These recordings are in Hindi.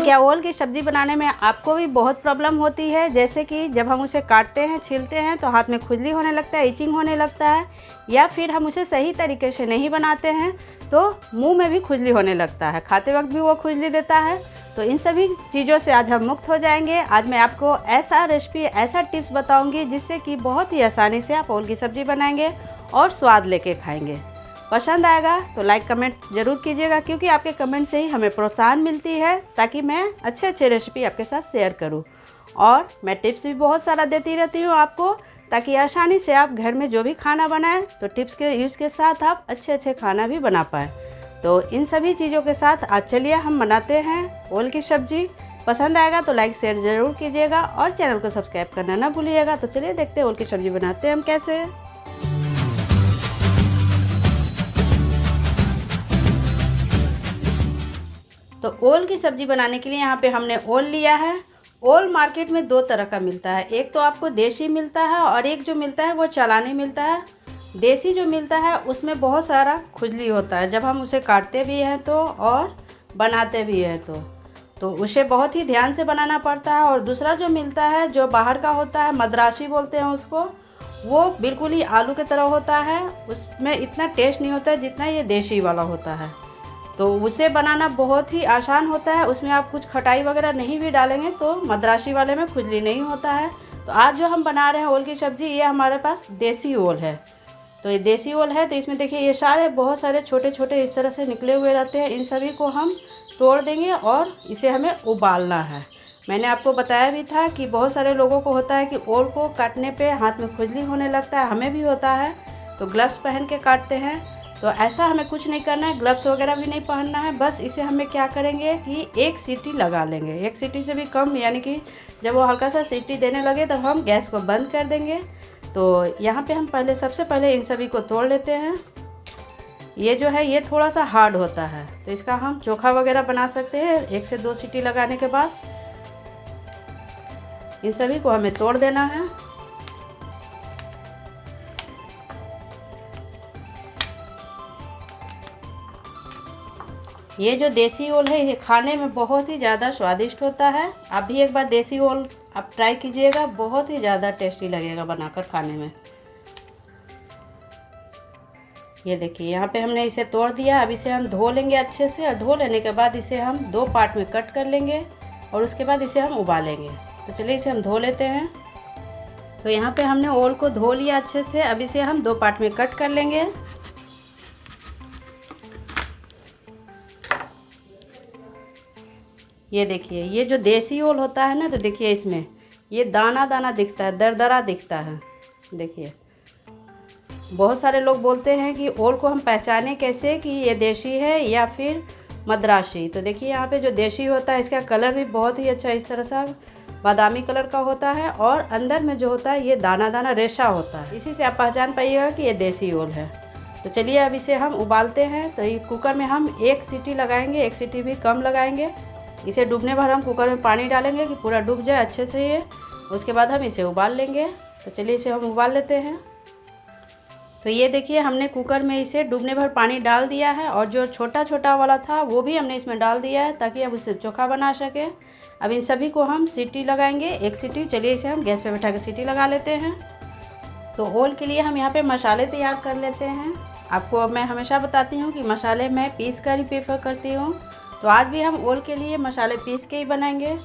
क्या ओल की सब्ज़ी बनाने में आपको भी बहुत प्रॉब्लम होती है? जैसे कि जब हम उसे काटते हैं, छीलते हैं तो हाथ में खुजली होने लगता है, इचिंग होने लगता है, या फिर हम उसे सही तरीके से नहीं बनाते हैं तो मुंह में भी खुजली होने लगता है, खाते वक्त भी वो खुजली देता है। तो इन सभी चीज़ों से आज हम मुक्त हो जाएंगे। आज मैं आपको ऐसा रेसिपी, ऐसा टिप्स बताऊँगी जिससे कि बहुत ही आसानी से आप ओल की सब्ज़ी बनाएंगे और स्वाद लेके खाएंगे। पसंद आएगा तो लाइक कमेंट ज़रूर कीजिएगा, क्योंकि आपके कमेंट से ही हमें प्रोत्साहन मिलती है ताकि मैं अच्छे अच्छे रेसिपी आपके साथ शेयर करूं। और मैं टिप्स भी बहुत सारा देती रहती हूं आपको, ताकि आसानी से आप घर में जो भी खाना बनाएं तो टिप्स के यूज़ के साथ आप अच्छे अच्छे खाना भी बना पाएँ। तो इन सभी चीज़ों के साथ आज चलिए हम बनाते हैं ओल की सब्ज़ी। पसंद आएगा तो लाइक शेयर ज़रूर कीजिएगा और चैनल को सब्सक्राइब करना ना भूलिएगा। तो चलिए देखते हैं ओल की सब्ज़ी बनाते हैं हम कैसे। तो ओल की सब्ज़ी बनाने के लिए यहाँ पे हमने ओल लिया है। ओल मार्केट में दो तरह का मिलता है, एक तो आपको देसी मिलता है और एक जो मिलता है वो चालानी मिलता है। देसी जो मिलता है उसमें बहुत सारा खुजली होता है जब हम उसे काटते भी हैं तो और बनाते भी हैं तो उसे बहुत ही ध्यान से बनाना पड़ता है। और दूसरा जो मिलता है जो बाहर का होता है, मद्रासी बोलते हैं उसको, वो बिल्कुल ही आलू की तरह होता है, उसमें इतना टेस्ट नहीं होता है जितना ये देसी वाला होता है। तो उसे बनाना बहुत ही आसान होता है, उसमें आप कुछ खटाई वगैरह नहीं भी डालेंगे तो मद्रासी वाले में खुजली नहीं होता है। तो आज जो हम बना रहे हैं ओल की सब्ज़ी, ये हमारे पास देसी ओल है। तो ये देसी ओल है, तो इसमें देखिए ये सारे बहुत सारे छोटे छोटे इस तरह से निकले हुए रहते हैं। इन सभी को हम तोड़ देंगे और इसे हमें उबालना है। मैंने आपको बताया भी था कि बहुत सारे लोगों को होता है कि ओल को काटने पे हाथ में खुजली होने लगता है, हमें भी होता है, तो ग्लव्स पहन के काटते हैं। तो ऐसा हमें कुछ नहीं करना है, ग्लव्स वगैरह भी नहीं पहनना है। बस इसे हमें क्या करेंगे कि एक सीटी लगा लेंगे, एक सीटी से भी कम, यानी कि जब वो हल्का सा सीटी देने लगे तब हम गैस को बंद कर देंगे। तो यहाँ पे हम सबसे पहले इन सभी को तोड़ लेते हैं। ये जो है ये थोड़ा सा हार्ड होता है, तो इसका हम चोखा वगैरह बना सकते हैं 1 से 2 सीटी लगाने के बाद। इन सभी को हमें तोड़ देना है। ये जो देसी ओल है ये खाने में बहुत ही ज़्यादा स्वादिष्ट होता है। आप भी एक बार देसी ओल आप ट्राई कीजिएगा, बहुत ही ज़्यादा टेस्टी लगेगा बनाकर खाने में। ये देखिए यहाँ पे हमने इसे तोड़ दिया। अब इसे हम धो लेंगे अच्छे से, और धो लेने के बाद इसे हम 2 पार्ट में कट कर लेंगे और उसके बाद इसे हम उबालेंगे। तो चलिए इसे हम धो लेते हैं। तो यहाँ पे हमने ओल को धो लिया अच्छे से। अब इसे हम 2 पार्ट में कट कर लेंगे। ये देखिए ये जो देसी ओल होता है ना, तो देखिए इसमें ये दाना दाना दिखता है, दरदरा दिखता है। देखिए बहुत सारे लोग बोलते हैं कि ओल को हम पहचाने कैसे कि ये देसी है या फिर मद्रासी। तो देखिए यहाँ पे जो देसी होता है इसका कलर भी बहुत ही अच्छा इस तरह सा बादामी कलर का होता है, और अंदर में जो होता है ये दाना दाना रेशा होता है। इसी से आप पहचान पाइएगा कि ये देसी ओल है। तो चलिए अब इसे हम उबालते हैं। तो ये कुकर में हम 1 सीटी लगाएंगे, 1 सीटी भी कम लगाएंगे। इसे डूबने भर हम कुकर में पानी डालेंगे कि पूरा डूब जाए अच्छे से ये। उसके बाद हम इसे उबाल लेंगे। तो चलिए इसे हम उबाल लेते हैं। तो ये देखिए हमने कुकर में इसे डूबने भर पानी डाल दिया है, और जो छोटा छोटा वाला था वो भी हमने इसमें डाल दिया है ताकि हम उससे चोखा बना सकें। अब इन सभी को हम सीटी लगाएंगे, 1 सीटी। चलिए इसे हम गैस पे बैठा के सीटी लगा लेते हैं। तो ओल के लिए हम यहाँ पे मसाले तैयार कर लेते हैं। आपको अब मैं हमेशा बताती हूँ कि मसाले मैं पीस कर ही प्रेफर करती हूँ, तो आज भी हम ओल के लिए मसाले पीस के ही बनाएंगे।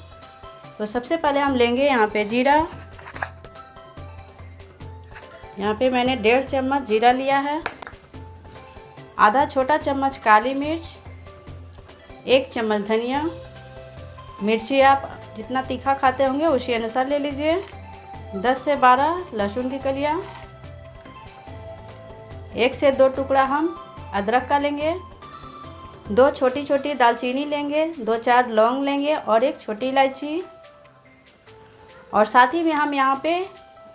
तो सबसे पहले हम लेंगे यहाँ पे जीरा। यहाँ पे मैंने 1.5 चम्मच जीरा लिया है, आधा छोटा चम्मच काली मिर्च, 1 चम्मच धनिया। मिर्ची आप जितना तीखा खाते होंगे उसी अनुसार ले लीजिए। 10 से 12 लहसुन की कलियाँ, 1 से 2 टुकड़ा हम अदरक का लेंगे, 2 छोटी छोटी दालचीनी लेंगे, 2-4 लौंग लेंगे और 1 छोटी इलायची। और साथ ही में हम यहाँ पे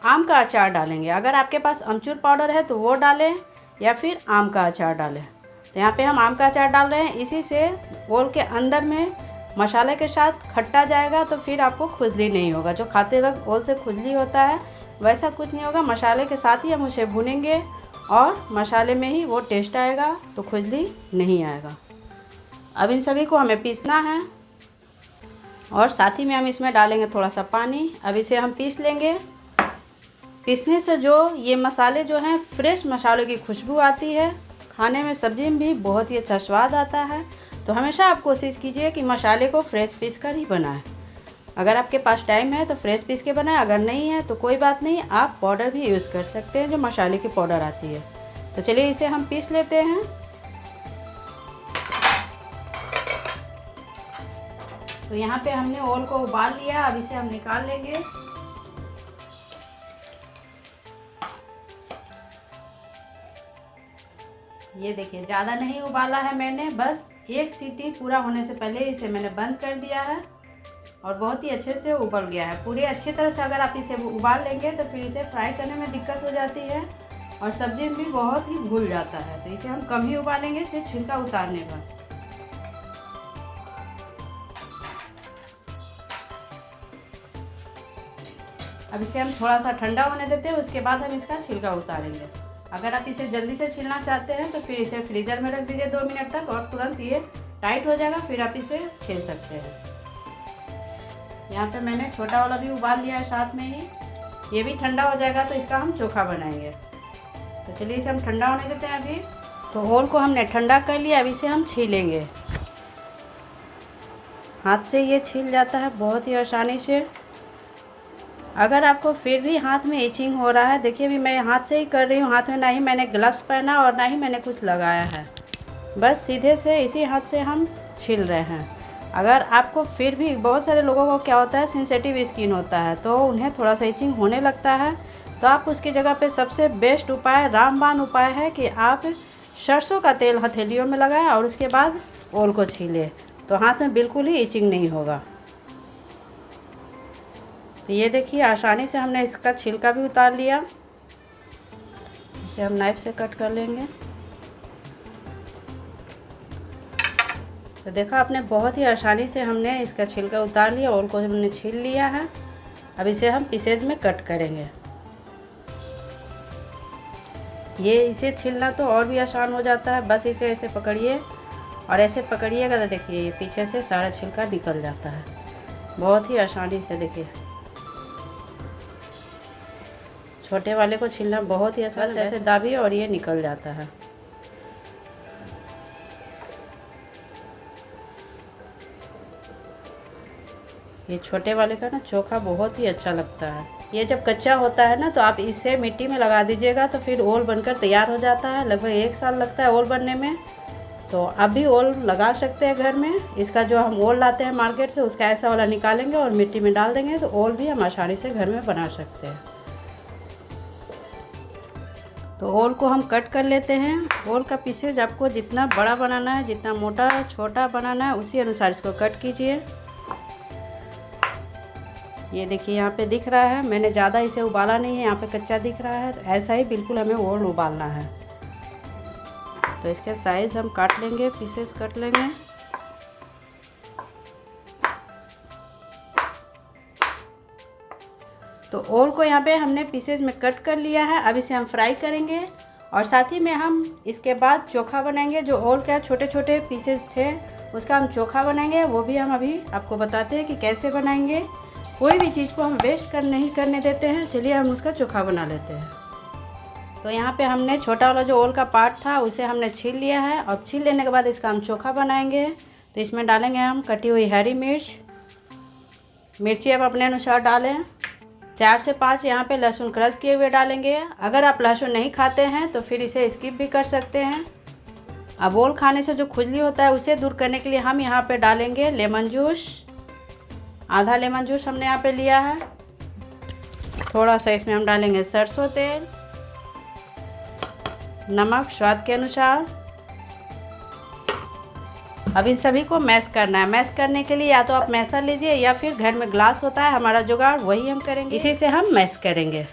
आम का अचार डालेंगे। अगर आपके पास अमचूर पाउडर है तो वो डालें, या फिर आम का अचार डालें। तो यहाँ पे हम आम का अचार डाल रहे हैं, इसी से ओल के अंदर में मसाले के साथ खट्टा जाएगा, तो फिर आपको खुजली नहीं होगा। जो खाते वक्त ओल से खुजली होता है वैसा कुछ नहीं होगा। मसाले के साथ ही हम उसे भूनेंगे और मसाले में ही वो टेस्ट आएगा, तो खुजली नहीं आएगा। अब इन सभी को हमें पीसना है। और साथ ही में हम इसमें डालेंगे थोड़ा सा पानी। अब इसे हम पीस लेंगे। पीसने से जो ये मसाले जो हैं फ्रेश मसालों की खुशबू आती है, खाने में सब्ज़ी में भी बहुत ही अच्छा स्वाद आता है। तो हमेशा आप कोशिश कीजिए कि मसाले को फ्रेश पीस कर ही बनाएं। अगर आपके पास टाइम है तो फ्रेश पीस के बनाएं, अगर नहीं है तो कोई बात नहीं, आप पाउडर भी यूज़ कर सकते हैं जो मसाले की पाउडर आती है। तो चलिए इसे हम पीस लेते हैं। तो यहाँ पे हमने ओल को उबाल लिया, अब इसे हम निकाल लेंगे। ये देखिए ज़्यादा नहीं उबाला है मैंने, बस एक सीटी पूरा होने से पहले इसे मैंने बंद कर दिया है और बहुत ही अच्छे से उबल गया है। पूरे अच्छी तरह से अगर आप इसे उबाल लेंगे तो फिर इसे फ्राई करने में दिक्कत हो जाती है और सब्जी में भी बहुत ही घुल जाता है। तो इसे हम कम ही उबालेंगे, सिर्फ छिलका उतारने पर। अब इसे हम थोड़ा सा ठंडा होने देते हैं, उसके बाद हम इसका छिलका उतारेंगे। अगर आप इसे जल्दी से छीलना चाहते हैं तो फिर इसे फ्रीज़र में रख दीजिए 2 मिनट तक और तुरंत ये टाइट हो जाएगा, फिर आप इसे छील सकते हैं। यहाँ पे मैंने छोटा वाला भी उबाल लिया है साथ में ही। ये भी ठंडा हो जाएगा तो इसका हम चोखा बनाएंगे। तो चलिए इसे हम ठंडा होने देते हैं अभी। तो ओल को हमने ठंडा कर लिया, अब इसे हम छीलेंगे। हाथ से ये छील जाता है बहुत ही आसानी से। अगर आपको फिर भी हाथ में इचिंग हो रहा है, देखिए अभी मैं हाथ से ही कर रही हूँ। हाथ में ना ही मैंने ग्लव्स पहना और ना ही मैंने कुछ लगाया है, बस सीधे से इसी हाथ से हम छील रहे हैं। अगर आपको फिर भी, बहुत सारे लोगों को क्या होता है सेंसिटिव स्किन होता है तो उन्हें थोड़ा सा इचिंग होने लगता है, तो आप उसकी जगह पे सबसे बेस्ट उपाय, रामबाण उपाय है कि आप सरसों का तेल हथेलियों में लगाएं और उसके बाद ओल को छीलें, तो हाथ में बिल्कुल ही इचिंग नहीं होगा। तो ये देखिए आसानी से हमने इसका छिलका भी उतार लिया। इसे हम नाइफ से कट कर लेंगे। तो देखा आपने, बहुत ही आसानी से हमने इसका छिलका उतार लिया, ओल को हमने छील लिया है। अब इसे हम पीसेज में कट करेंगे। ये इसे छीलना तो और भी आसान हो जाता है, बस इसे ऐसे पकड़िए और ऐसे पकड़िएगा तो देखिए ये पीछे से सारा छिलका निकल जाता है बहुत ही आसानी से। देखिए छोटे वाले को छीलना बहुत ही आसान है, ऐसे दाबिए और ये निकल जाता है। ये छोटे वाले का ना चोखा बहुत ही अच्छा लगता है। ये जब कच्चा होता है ना तो आप इसे मिट्टी में लगा दीजिएगा तो फिर ओल बनकर तैयार हो जाता है। लगभग 1 साल लगता है ओल बनने में, तो आप भी ओल लगा सकते हैं घर में। इसका जो हम ओल लाते हैं मार्केट से, उसका ऐसा वाला निकालेंगे और मिट्टी में डाल देंगे तो ओल भी हम आसानी से घर में बना सकते हैं। तो ओल को हम कट कर लेते हैं। ओल का पीसेज आपको जितना बड़ा बनाना है, जितना मोटा छोटा बनाना है, उसी अनुसार इसको कट कीजिए। ये देखिए यहाँ पे दिख रहा है, मैंने ज़्यादा इसे उबाला नहीं है, यहाँ पे कच्चा दिख रहा है। तो ऐसा ही बिल्कुल हमें ओल उबालना है। तो इसके साइज़ हम काट लेंगे, पीसेस कट लेंगे। तो ओल को यहाँ पे हमने पीसेज में कट कर लिया है। अब इसे हम फ्राई करेंगे और साथ ही में हम इसके बाद चोखा बनाएंगे। जो ओल का छोटे छोटे पीसेज थे उसका हम चोखा बनाएंगे, वो भी हम अभी आपको बताते हैं कि कैसे बनाएंगे। कोई भी चीज़ को हम वेस्ट नहीं करने देते हैं। चलिए हम उसका चोखा बना लेते हैं। तो यहाँ पे हमने छोटा वाला जो ओल का पार्ट था उसे हमने छील लिया है। और छील लेने के बाद इसका हम चोखा बनाएंगे। तो इसमें डालेंगे हम कटी हुई हरी मिर्ची आप अपने अनुसार डालें। 4 से 5 यहाँ पे लहसुन क्रश किए हुए डालेंगे। अगर आप लहसुन नहीं खाते हैं तो फिर इसे स्किप भी कर सकते हैं। अब ओल खाने से जो खुजली होता है उसे दूर करने के लिए हम यहाँ पे डालेंगे लेमन जूस। आधा लेमन जूस हमने यहाँ पे लिया है। थोड़ा सा इसमें हम डालेंगे सरसों तेल, नमक स्वाद के अनुसार। अब इन सभी को मैश करना है। मैश करने के लिए या तो आप मैशर लीजिए या फिर घर में ग्लास होता है हमारा जुगाड़, वही हम करेंगे। इसी से हम मैश करेंगे।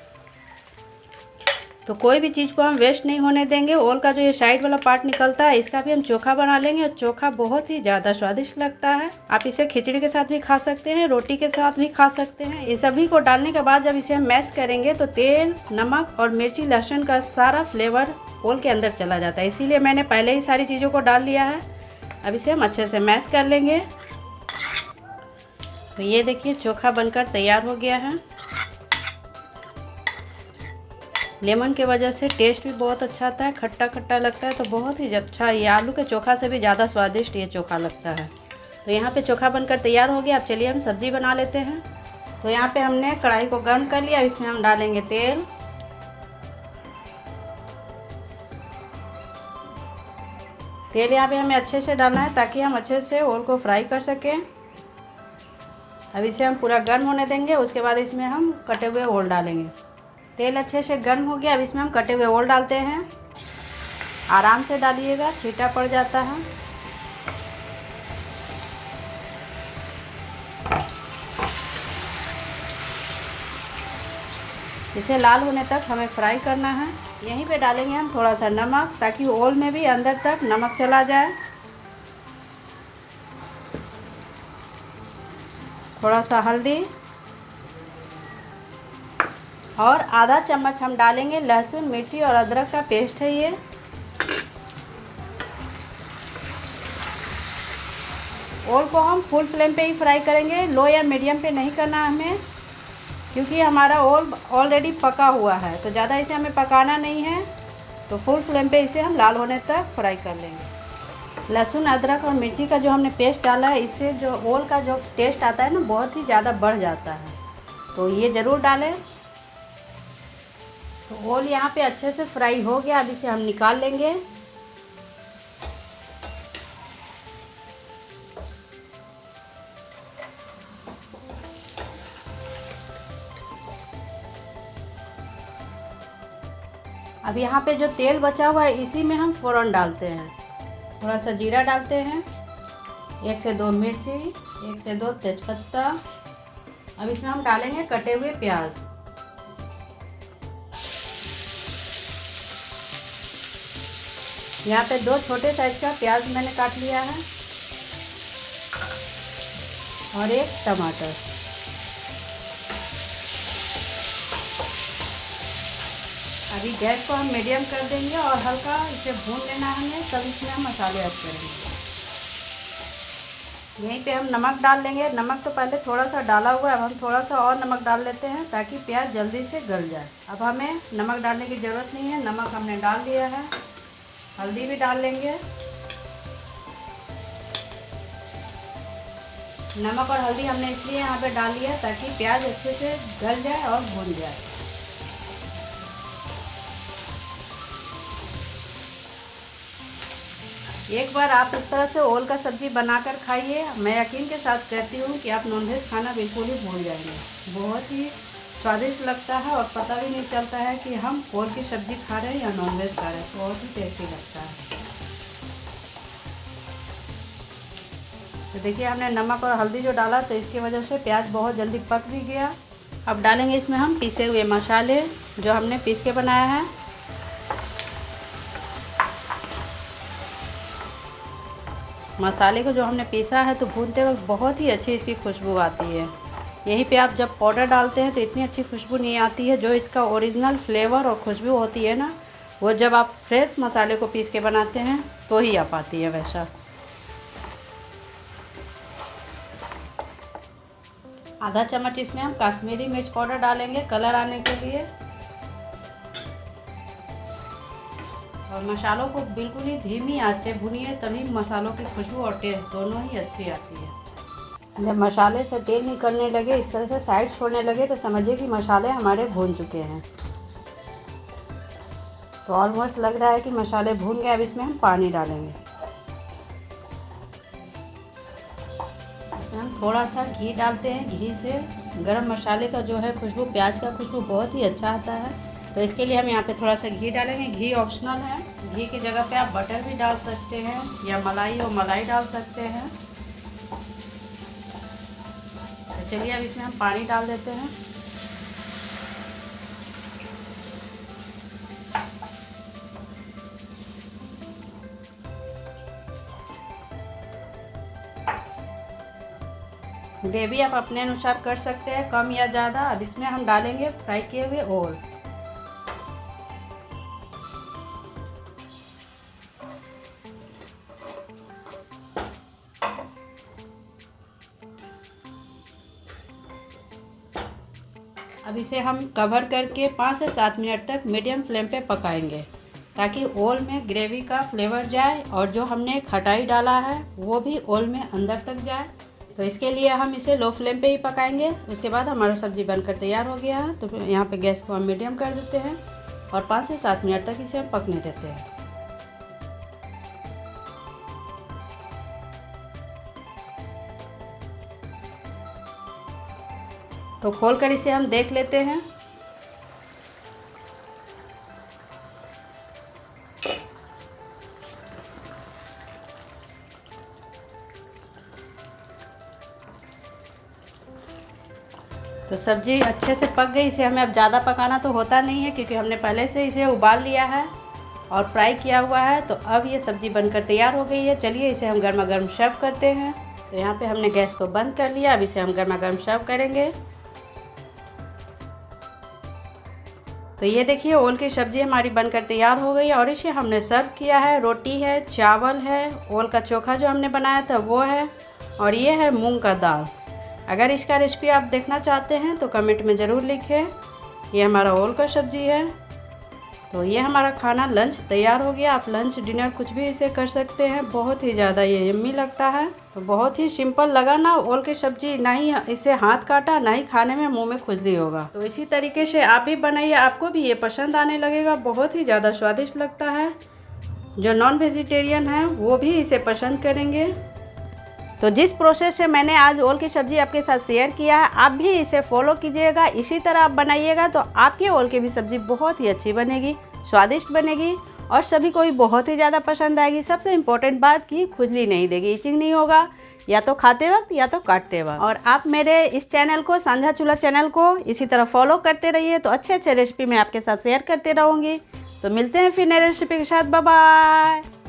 तो कोई भी चीज़ को हम वेस्ट नहीं होने देंगे। ओल का जो ये साइड वाला पार्ट निकलता है इसका भी हम चोखा बना लेंगे और चोखा बहुत ही ज़्यादा स्वादिष्ट लगता है। आप इसे खिचड़ी के साथ भी खा सकते हैं, रोटी के साथ भी खा सकते हैं। इन सभी को डालने के बाद जब इसे हम मैश करेंगे तो तेल, नमक और मिर्ची लहसुन का सारा फ्लेवर ओल के अंदर चला जाता है, इसीलिए मैंने पहले ही सारी चीज़ों को डाल लिया है। अब इसे हम अच्छे से मैश कर लेंगे। तो ये देखिए चोखा बनकर तैयार हो गया है। लेमन के वजह से टेस्ट भी बहुत अच्छा आता है, खट्टा खट्टा लगता है तो बहुत ही अच्छा। ये आलू के चोखा से भी ज़्यादा स्वादिष्ट ये चोखा लगता है। तो यहाँ पे चोखा बनकर तैयार हो गया। अब चलिए हम सब्ज़ी बना लेते हैं। तो यहाँ पे हमने कढ़ाई को गर्म कर लिया। इसमें हम डालेंगे तेल। तेल यहाँ पे हमें अच्छे से डालना है ताकि हम अच्छे से ओल को फ्राई कर सकें। अब इसे हम पूरा गर्म होने देंगे। उसके बाद इसमें हम कटे हुए ओल डालेंगे। तेल अच्छे से गर्म हो गया। अब इसमें हम कटे हुए ओल डालते हैं। आराम से डालिएगा, छींटा पड़ जाता है। इसे लाल होने तक हमें फ्राई करना है। यहीं पे डालेंगे हम थोड़ा सा नमक ताकि ओल में भी अंदर तक नमक चला जाए। थोड़ा सा हल्दी और आधा चम्मच हम डालेंगे लहसुन, मिर्ची और अदरक का पेस्ट है ये। ओल को हम फुल फ्लेम पे ही फ्राई करेंगे, लो या मीडियम पे नहीं करना हमें, क्योंकि हमारा ओल ऑलरेडी पका हुआ है तो ज़्यादा इसे हमें पकाना नहीं है। तो फुल फ्लेम पे इसे हम लाल होने तक फ्राई कर लेंगे। लहसुन, अदरक और मिर्ची का जो हमने पेस्ट डाला है, इससे जो ओल का जो टेस्ट आता है ना बहुत ही ज़्यादा बढ़ जाता है, तो ये ज़रूर डालें। तो ओल यहाँ पे अच्छे से फ्राई हो गया। अब इसे हम निकाल लेंगे। अब यहाँ पे जो तेल बचा हुआ है इसी में हम फ़ौरन डालते हैं। थोड़ा सा जीरा डालते हैं, 1 से 2 मिर्ची, 1 से 2 तेज़पत्ता। अब इसमें हम डालेंगे कटे हुए प्याज। यहाँ पे 2 छोटे साइज का प्याज मैंने काट लिया है और 1 टमाटर। अभी गैस को हम मीडियम कर देंगे और हल्का इसे भून लेना है हमें, तब इसमें हम मसाले ऐड करेंगे। यहीं पे हम नमक डाल लेंगे। नमक तो पहले थोड़ा सा डाला हुआ है, अब हम थोड़ा सा और नमक डाल लेते हैं ताकि प्याज जल्दी से गल जाए। अब हमें नमक डालने की ज़रूरत नहीं है, नमक हमने डाल दिया है। हल्दी भी डाल लेंगे। नमक और हल्दी हमने इसलिए यहाँ पे डाल लिया ताकि प्याज अच्छे से गल जाए और भून जाए। एक बार आप इस तरह से ओल का सब्ज़ी बनाकर खाइए। मैं यकीन के साथ कहती हूँ कि आप नॉनवेज खाना बिल्कुल ही भूल जाएंगे। बहुत ही स्वादिष्ट लगता है और पता भी नहीं चलता है कि हम ओल की सब्ज़ी खा रहे हैं या नॉनवेज खा रहे हैं। बहुत ही टेस्टी लगता है। तो देखिए हमने नमक और हल्दी जो डाला तो इसकी वजह से प्याज बहुत जल्दी पक भी गया। अब डालेंगे इसमें हम पीसे हुए मसाले जो हमने पीस के बनाया है। मसाले को जो हमने पीसा है तो भूनते वक्त बहुत ही अच्छी इसकी खुशबू आती है। यहीं पे आप जब पाउडर डालते हैं तो इतनी अच्छी खुशबू नहीं आती है। जो इसका ओरिजिनल फ्लेवर और खुशबू होती है ना, वो जब आप फ्रेश मसाले को पीस के बनाते हैं तो ही आ पाती है वैसा। आधा चम्मच इसमें हम कश्मीरी मिर्च पाउडर डालेंगे कलर आने के लिए। और मसालों को बिल्कुल ही धीमी आंच पे भूनिए, तभी मसालों की खुशबू और टेस्ट दोनों ही अच्छी आती है। जब मसाले से तेल निकलने लगे, इस तरह से साइड छोड़ने लगे, तो समझिए कि मसाले हमारे भून चुके हैं। तो ऑलमोस्ट लग रहा है कि मसाले भून गए। अब इसमें हम पानी डालेंगे। इसमें हम थोड़ा सा घी डालते हैं। घी से गरम मसाले का जो है खुशबू, प्याज का खुशबू बहुत ही अच्छा आता है। तो इसके लिए हम यहाँ पे थोड़ा सा घी डालेंगे। घी ऑप्शनल है, घी की जगह पे आप बटर भी डाल सकते हैं या मलाई हो मलाई डाल सकते हैं। तो चलिए अब इसमें हम पानी डाल देते हैं। ग्रेवी आप अपने अनुसार कर सकते हैं, कम या ज़्यादा। अब इसमें हम डालेंगे फ्राई किए हुए ओल। अब इसे हम कवर करके 5 से 7 मिनट तक मीडियम फ्लेम पे पकाएंगे, ताकि ओल में ग्रेवी का फ्लेवर जाए और जो हमने खटाई डाला है वो भी ओल में अंदर तक जाए। तो इसके लिए हम इसे लो फ्लेम पे ही पकाएंगे। उसके बाद हमारा सब्ज़ी बनकर तैयार हो गया है। तो यहाँ पे गैस को हम मीडियम कर देते हैं और 5 से 7 मिनट तक इसे हम पकने देते हैं। तो खोलकर इसे हम देख लेते हैं। तो सब्ज़ी अच्छे से पक गई। इसे हमें अब ज़्यादा पकाना तो होता नहीं है, क्योंकि हमने पहले से इसे उबाल लिया है और फ्राई किया हुआ है। तो अब ये सब्ज़ी बनकर तैयार हो गई है। चलिए इसे हम गर्मा गर्म सर्व करते हैं। तो यहाँ पे हमने गैस को बंद कर लिया। अब इसे हम गर्मा गर्म सर्व करेंगे। तो ये देखिए ओल की सब्ज़ी हमारी बनकर तैयार हो गई और इसे हमने सर्व किया है। रोटी है, चावल है, ओल का चोखा जो हमने बनाया था वो है, और ये है मूंग का दाल। अगर इसका रेसिपी आप देखना चाहते हैं तो कमेंट में ज़रूर लिखें। ये हमारा ओल का सब्ज़ी है। तो ये हमारा खाना लंच तैयार हो गया। आप लंच डिनर कुछ भी इसे कर सकते हैं। बहुत ही ज़्यादा ये यम्मी लगता है। तो बहुत ही सिंपल लगा ना ओल की सब्ज़ी, ना ही इसे हाथ काटा, ना ही खाने में मुंह में खुजली होगा। तो इसी तरीके से आप भी बनाइए, आपको भी ये पसंद आने लगेगा। बहुत ही ज़्यादा स्वादिष्ट लगता है। जो नॉन वेजिटेरियन हैं वो भी इसे पसंद करेंगे। तो जिस प्रोसेस से मैंने आज ओल की सब्ज़ी आपके साथ शेयर किया है, आप भी इसे फॉलो कीजिएगा। इसी तरह आप बनाइएगा तो आपकी ओल की भी सब्ज़ी बहुत ही अच्छी बनेगी, स्वादिष्ट बनेगी और सभी को भी बहुत ही ज़्यादा पसंद आएगी। सबसे इम्पोर्टेंट बात कि खुजली नहीं देगी, इचिंग नहीं होगा, या तो खाते वक्त या तो काटते वक्त। और आप मेरे इस चैनल को, सांझा चूल्हा चैनल को इसी तरह फॉलो करते रहिए। तो अच्छे अच्छे रेसिपी मैं आपके साथ शेयर करते रहूँगी। तो मिलते हैं फिर नए रेसिपी के साथ। Bye bye.